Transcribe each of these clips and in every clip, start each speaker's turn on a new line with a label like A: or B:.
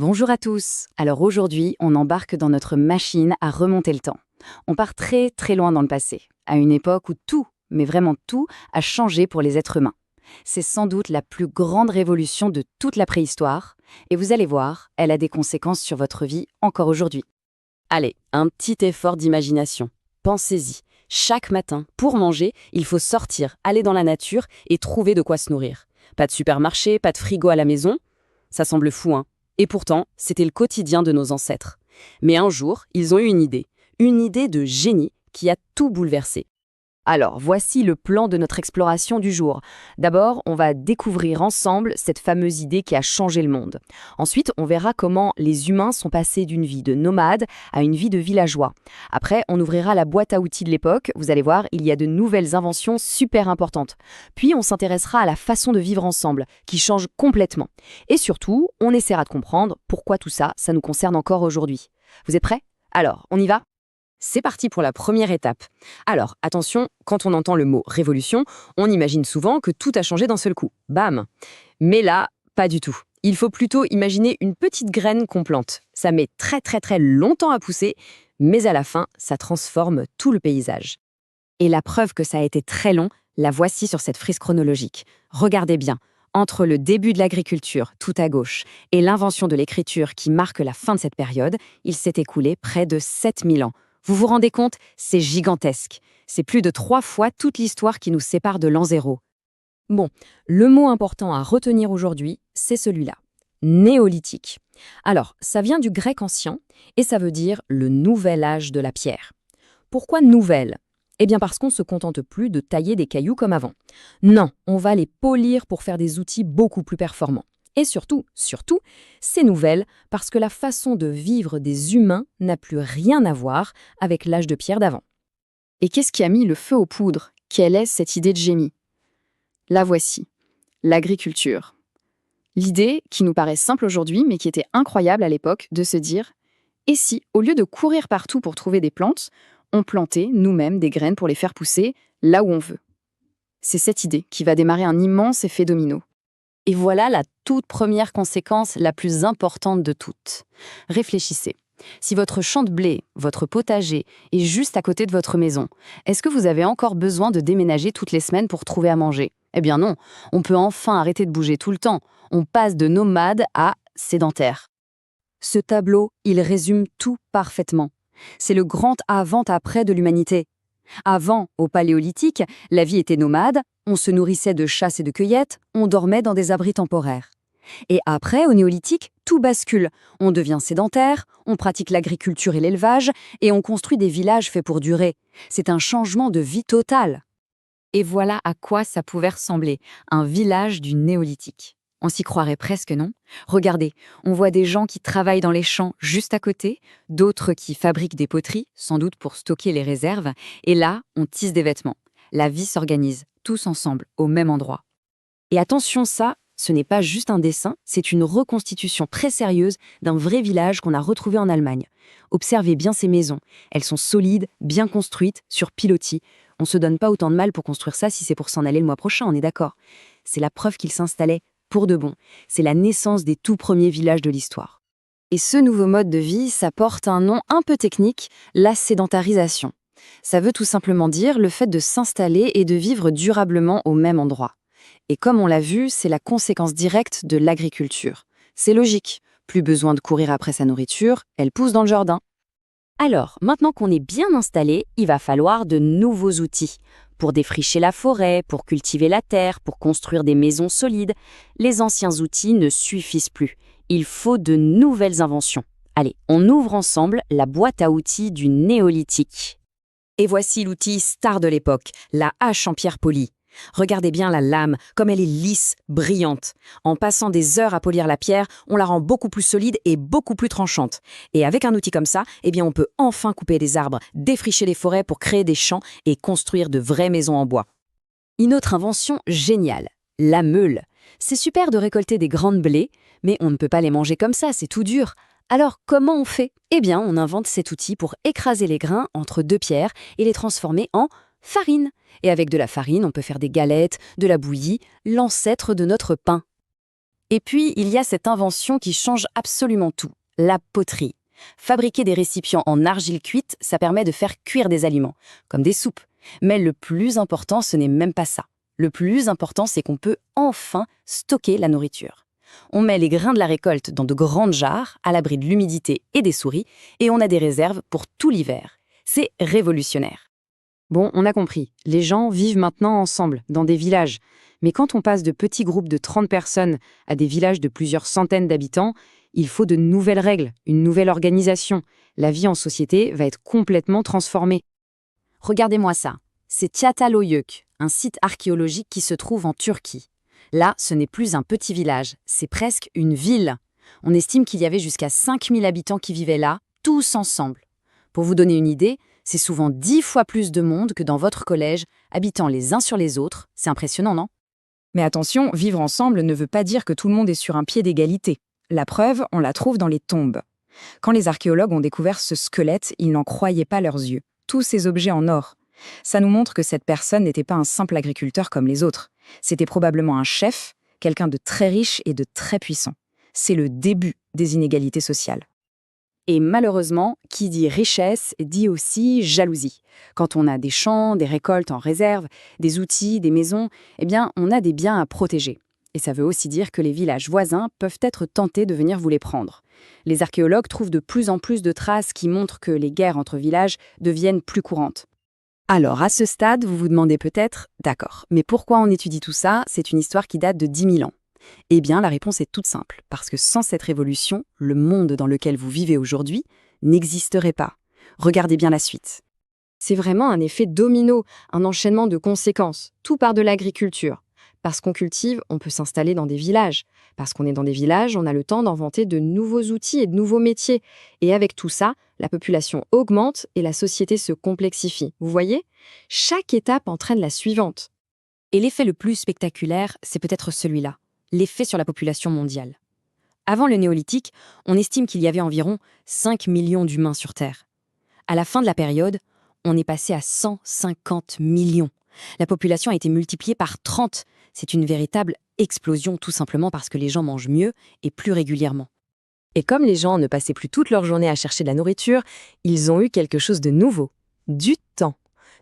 A: Bonjour à tous. Alors aujourd'hui, on embarque dans notre machine à remonter le temps. On part très très loin dans le passé, à une époque où tout, mais vraiment tout, a changé pour les êtres humains. C'est sans doute la plus grande révolution de toute la préhistoire, et vous allez voir, elle a des conséquences sur votre vie encore aujourd'hui.
B: Allez, un petit effort d'imagination. Pensez-y. Chaque matin, pour manger, il faut sortir, aller dans la nature et trouver de quoi se nourrir. Pas de supermarché, pas de frigo à la maison. Ça semble fou, hein? Et pourtant, c'était le quotidien de nos ancêtres. Mais un jour, ils ont eu une idée de génie qui a tout bouleversé.
A: Alors, voici le plan de notre exploration du jour. D'abord, on va découvrir ensemble cette fameuse idée qui a changé le monde. Ensuite, on verra comment les humains sont passés d'une vie de nomade à une vie de villageois. Après, on ouvrira la boîte à outils de l'époque. Vous allez voir, il y a de nouvelles inventions super importantes. Puis, on s'intéressera à la façon de vivre ensemble, qui change complètement. Et surtout, on essaiera de comprendre pourquoi tout ça, ça nous concerne encore aujourd'hui. Vous êtes prêts? Alors, on y va?
B: C'est parti pour la première étape. Alors, attention, quand on entend le mot révolution, on imagine souvent que tout a changé d'un seul coup. Bam! Mais là, pas du tout. Il faut plutôt imaginer une petite graine qu'on plante. Ça met très très très longtemps à pousser, mais à la fin, ça transforme tout le paysage. Et la preuve que ça a été très long, la voici sur cette frise chronologique. Regardez bien. Entre le début de l'agriculture, tout à gauche, et l'invention de l'écriture qui marque la fin de cette période, il s'est écoulé près de 7000 ans. Vous vous rendez compte? C'est gigantesque. C'est plus de 3 fois toute l'histoire qui nous sépare de l'an zéro. Bon, le mot important à retenir aujourd'hui, c'est celui-là. Néolithique. Alors, ça vient du grec ancien et ça veut dire le nouvel âge de la pierre. Pourquoi nouvelle? Eh bien parce qu'on ne se contente plus de tailler des cailloux comme avant. Non, on va les polir pour faire des outils beaucoup plus performants. Et surtout, c'est nouvelle parce que la façon de vivre des humains n'a plus rien à voir avec l'âge de pierre d'avant.
A: Et qu'est-ce qui a mis le feu aux poudres? Quelle est cette idée de génie? La voici, l'agriculture. L'idée qui nous paraît simple aujourd'hui, mais qui était incroyable à l'époque, de se dire « Et si, au lieu de courir partout pour trouver des plantes, on plantait nous-mêmes des graines pour les faire pousser là où on veut ?» C'est cette idée qui va démarrer un immense effet domino.
B: Et voilà la toute première conséquence la plus importante de toutes. Réfléchissez. Si votre champ de blé, votre potager est juste à côté de votre maison, est-ce que vous avez encore besoin de déménager toutes les semaines pour trouver à manger? Eh bien non, on peut enfin arrêter de bouger tout le temps. On passe de nomade à sédentaire. Ce tableau, il résume tout parfaitement. C'est le grand avant-après de l'humanité. Avant, au Paléolithique, la vie était nomade, on se nourrissait de chasse et de cueillette, on dormait dans des abris temporaires. Et après, au Néolithique, tout bascule. On devient sédentaire, on pratique l'agriculture et l'élevage, et on construit des villages faits pour durer. C'est un changement de vie total. Et voilà à quoi ça pouvait ressembler, un village du Néolithique. On s'y croirait presque, non? Regardez, on voit des gens qui travaillent dans les champs juste à côté, d'autres qui fabriquent des poteries, sans doute pour stocker les réserves, et là, on tisse des vêtements. La vie s'organise, tous ensemble, au même endroit. Et attention, ça, ce n'est pas juste un dessin, c'est une reconstitution très sérieuse d'un vrai village qu'on a retrouvé en Allemagne. Observez bien ces maisons. Elles sont solides, bien construites, sur pilotis. On ne se donne pas autant de mal pour construire ça si c'est pour s'en aller le mois prochain, on est d'accord. C'est la preuve qu'ils s'installaient pour de bon. C'est la naissance des tout premiers villages de l'histoire. Et ce nouveau mode de vie, ça porte un nom un peu technique, la sédentarisation. Ça veut tout simplement dire le fait de s'installer et de vivre durablement au même endroit. Et comme on l'a vu, c'est la conséquence directe de l'agriculture. C'est logique, plus besoin de courir après sa nourriture, elle pousse dans le jardin. Alors, maintenant qu'on est bien installé, il va falloir de nouveaux outils. Pour défricher la forêt, pour cultiver la terre, pour construire des maisons solides, les anciens outils ne suffisent plus. Il faut de nouvelles inventions. Allez, on ouvre ensemble la boîte à outils du Néolithique. Et voici l'outil star de l'époque, la hache en pierre polie. Regardez bien la lame, comme elle est lisse, brillante. En passant des heures à polir la pierre, on la rend beaucoup plus solide et beaucoup plus tranchante. Et avec un outil comme ça, eh bien on peut enfin couper des arbres, défricher les forêts pour créer des champs et construire de vraies maisons en bois. Une autre invention géniale, la meule. C'est super de récolter des grains de blé, mais on ne peut pas les manger comme ça, c'est tout dur. Alors comment on fait? Eh bien on invente cet outil pour écraser les grains entre deux pierres et les transformer en farine. Et avec de la farine, on peut faire des galettes, de la bouillie, l'ancêtre de notre pain. Et puis, il y a cette invention qui change absolument tout, la poterie. Fabriquer des récipients en argile cuite, ça permet de faire cuire des aliments, comme des soupes. Mais le plus important, ce n'est même pas ça. Le plus important, c'est qu'on peut enfin stocker la nourriture. On met les grains de la récolte dans de grandes jarres, à l'abri de l'humidité et des souris, et on a des réserves pour tout l'hiver. C'est révolutionnaire.
A: Bon, on a compris. Les gens vivent maintenant ensemble, dans des villages. Mais quand on passe de petits groupes de 30 personnes à des villages de plusieurs centaines d'habitants, il faut de nouvelles règles, une nouvelle organisation. La vie en société va être complètement transformée.
B: Regardez-moi ça. C'est Çatalhöyük, un site archéologique qui se trouve en Turquie. Là, ce n'est plus un petit village, c'est presque une ville. On estime qu'il y avait jusqu'à 5000 habitants qui vivaient là, tous ensemble. Pour vous donner une idée, c'est souvent 10 fois plus de monde que dans votre collège, habitant les uns sur les autres. C'est impressionnant, non?
C: Mais attention, vivre ensemble ne veut pas dire que tout le monde est sur un pied d'égalité. La preuve, on la trouve dans les tombes. Quand les archéologues ont découvert ce squelette, ils n'en croyaient pas leurs yeux. Tous ces objets en or. Ça nous montre que cette personne n'était pas un simple agriculteur comme les autres. C'était probablement un chef, quelqu'un de très riche et de très puissant. C'est le début des inégalités sociales.
B: Et malheureusement, qui dit richesse dit aussi jalousie. Quand on a des champs, des récoltes en réserve, des outils, des maisons, eh bien, on a des biens à protéger. Et ça veut aussi dire que les villages voisins peuvent être tentés de venir vous les prendre. Les archéologues trouvent de plus en plus de traces qui montrent que les guerres entre villages deviennent plus courantes. Alors, à ce stade, vous vous demandez peut-être, d'accord, mais pourquoi on étudie tout ça? C'est une histoire qui date de 10 000 ans. Eh bien, la réponse est toute simple, parce que sans cette révolution, le monde dans lequel vous vivez aujourd'hui n'existerait pas. Regardez bien la suite.
A: C'est vraiment un effet domino, un enchaînement de conséquences. Tout part de l'agriculture. Parce qu'on cultive, on peut s'installer dans des villages. Parce qu'on est dans des villages, on a le temps d'inventer de nouveaux outils et de nouveaux métiers. Et avec tout ça, la population augmente et la société se complexifie. Vous voyez? Chaque étape entraîne la suivante.
B: Et l'effet le plus spectaculaire, c'est peut-être celui-là, l'effet sur la population mondiale. Avant le néolithique, on estime qu'il y avait environ 5 millions d'humains sur Terre. À la fin de la période, on est passé à 150 millions. La population a été multipliée par 30. C'est une véritable explosion, tout simplement parce que les gens mangent mieux et plus régulièrement.
A: Et comme les gens ne passaient plus toute leur journée à chercher de la nourriture, ils ont eu quelque chose de nouveau. Du temps.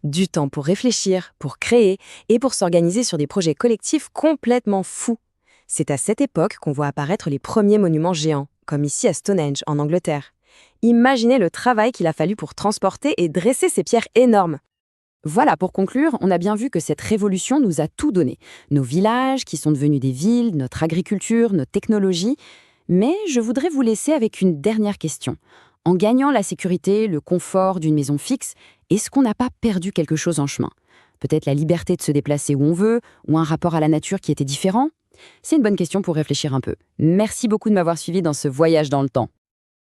A: Du temps pour réfléchir, pour créer et pour s'organiser sur des projets collectifs complètement fous. C'est à cette époque qu'on voit apparaître les premiers monuments géants, comme ici à Stonehenge, en Angleterre. Imaginez le travail qu'il a fallu pour transporter et dresser ces pierres énormes.
B: Voilà, pour conclure, on a bien vu que cette révolution nous a tout donné. Nos villages, qui sont devenus des villes, notre agriculture, nos technologies. Mais je voudrais vous laisser avec une dernière question. En gagnant la sécurité, le confort d'une maison fixe, est-ce qu'on n'a pas perdu quelque chose en chemin? Peut-être la liberté de se déplacer où on veut, ou un rapport à la nature qui était différent? C'est une bonne question pour réfléchir un peu. Merci beaucoup de m'avoir suivi dans ce voyage dans le temps.